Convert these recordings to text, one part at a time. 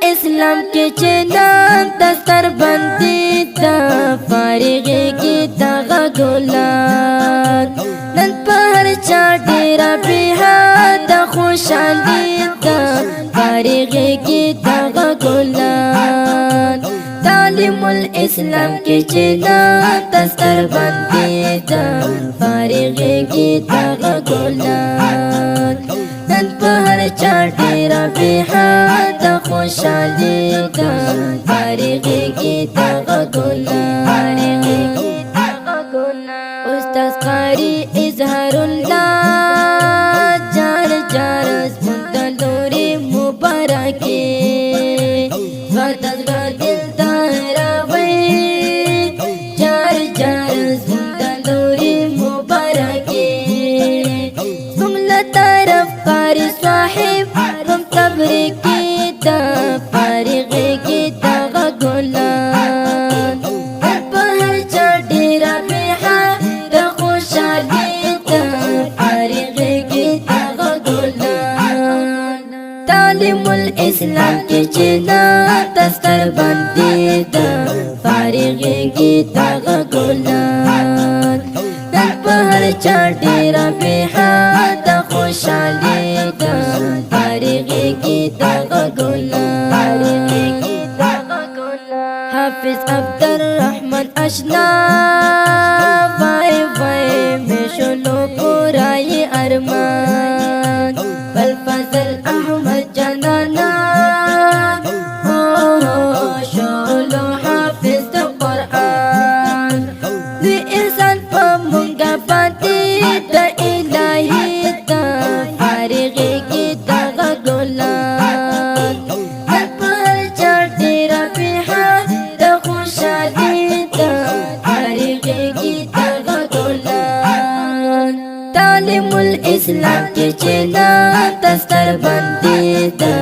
الاسلام کې چې نام دستر بندي تا فارغي کې دغه ګلان نن په هر چا ډېر بهاد خوشالي تا فارغي کې دغه ګلان تعلیم الاسلام کې چې نام دستر بندي تا فارغي کې دغه ګلان نن په هر چا ډېر بهاد خوشالي تا فارغي کې دغه ګلان استاد قاری اظهار الله جار جار سپندلوري مبارکي فتح دل تهراوي جار جار سپندلوري مبارکي سملا طرف قاری صاحب هم تبریکی تا فارغي کې دغه ګلان په هر چا ډېر بهاد خوشالي تا فارغي کې دغه ګلان تعلیم الاسلام کې چې نام دستر بندي تا فارغي کې دغه ګلان نن په هر چا ډېر بهاد خوشالي تا فارغي کې دغه ګلان حافظ عبدالرحمن اشنا وای وای مشلو پورای ارمان بالفضل احمد جنانا شولو حافظ د قرآن دوی احسان په مونږه باندې د الهي تا فارغي کې دغه ګلان په هر چا ډېر بهاد خوشالي تا فارغي کې دغه ګلان تعلیم الاسلام کې چې نام دستر بندي تا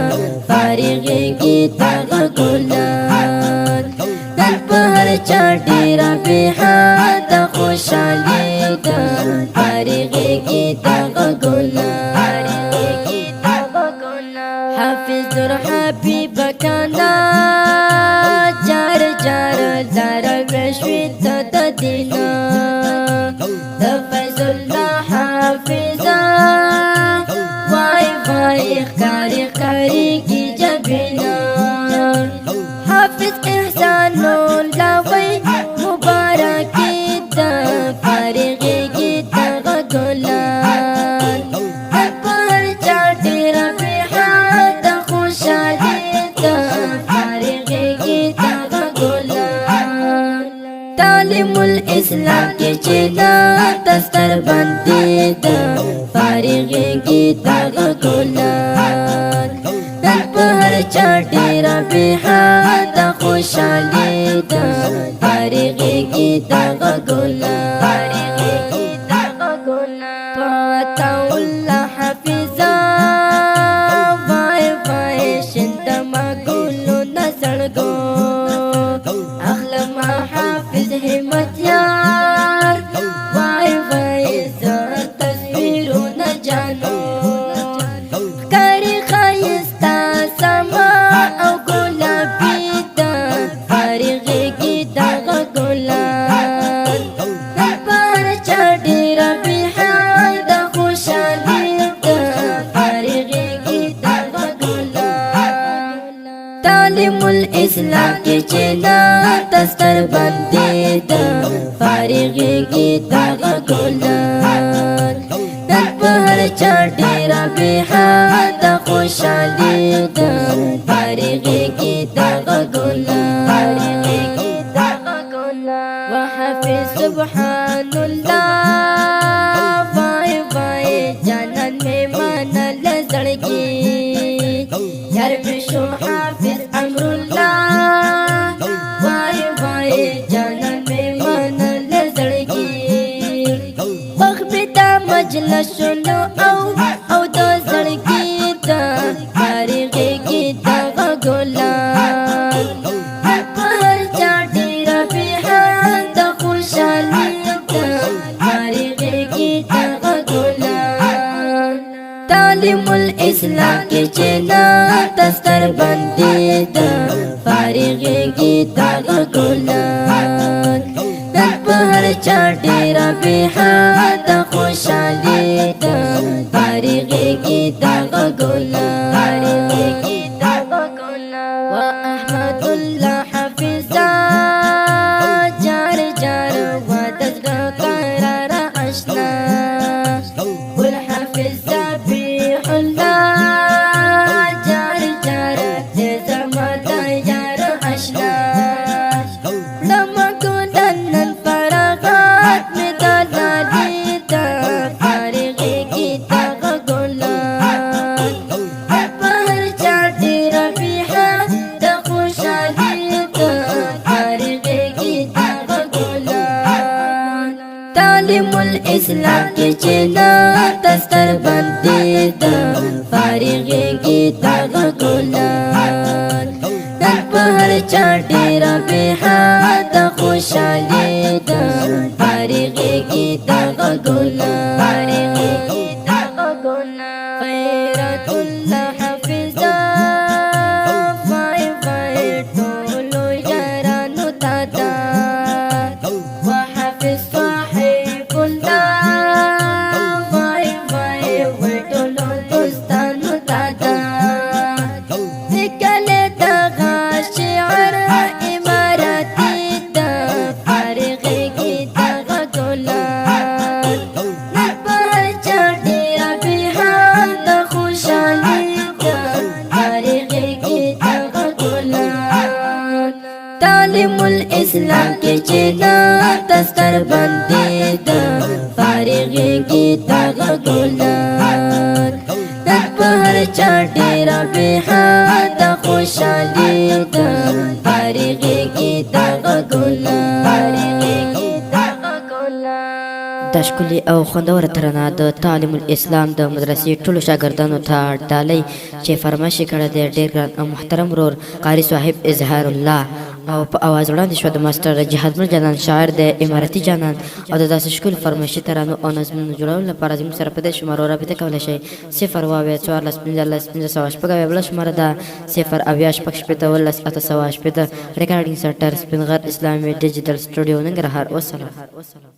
فارغي کې دغه ګلان نن په هر چا ډېر بهاد خوشالي تا فارغي کې دغه ګلان حافظ حبیب کانا جار جار لار مشوي د دینا د فیض الله حافظا وای وای خاري کی جبینا حافظ احسان الله وای مبارکی د فارغي کی دغه ګلان پر چا ډېر بهاد خوشالي تا فارغي کی دغه ګلان تعلیم الاسلام کې چې نام دستر بندي تا فارغي کی دغه ګلان نن په هر چا ډېر بهاد خوشالي تا فارغي کی دغه ګلان پتا الله حافظا وای وای شند ما ګلو نزړګو اخلم حافظ همت یار وای وای زړ تصویرو نه جانو کاری خایستا سما او ګلابي تا فارغي کې دغه ګلان پر چا ډېر بهاد خوشالي تا فارغي کې دغه ګلان تعلیم الاسلام کې چې نام دستر بندي تا فارغي کې دغه ګلان نن په هر چا ډېر بهاد خوشالي تا فارغي کې دغه ګلان وحافظ سبحان الله وای وای جانان میں مان لزړګي یار مشو حافظ امر الله وای وای جانان میں مان لزړګي وخت تا مجلس شنو او د زړګي تا فارغي کې دغه ګلان پر چا ډېر بهاد خوشالي تا فارغي کې دغه ګلان تعلیم الاسلام کې چې نام دستر بندي حد خوشحالی دا فارغی کی دغه ګنا و احمد الله حافظا جار جار و دزړه قرار آشنا ګل حافظ ذبیح الله جار جار دې زما د یار آشنا لما ګندن فراغات می دلالي دا فارغی کی دغه ګنا تعلیم الاسلام کی چنا دستر بندی دا فارغی کی دغه ګلان نن په هر چا ډیره بې حده خوشحالي دا فارغی کی دغه ګلان خیرات الله حافظا فای فای ټولو یارانو تا دا وحافظ تعلیم الاسلام کی چنا دستر بندی دا فارغی کی دغه ګلان نن په هر چا ډیره بې حده خوشحالي دا فارغی کی دغه ګلان دا ښکلي او خوندوره ترانه د تعلیم الاسلام د مدرسې ټولو شاګردانو ته ډالۍ چې فرمایش یې کړی دی ډېر ګران او محترم ورور قاري صاحب اظهار الله او په اواز وړاندې شوه د ماسټر جهادمل جانان شاعر د امارتي جانان او د داسې ښکلو فرمایشي ترانو او نظمونو جوړولو لپاره زموږ سره په دې شمارو رابطه کولی شئ 0 اویا 14 15 15 بله شماره ده 0 اویا شپږ شپېته 11 8 ریکارډینګ سنټر سپین غر اسلامي ډیجیټل سټوډیو ننګرهار. والسلام.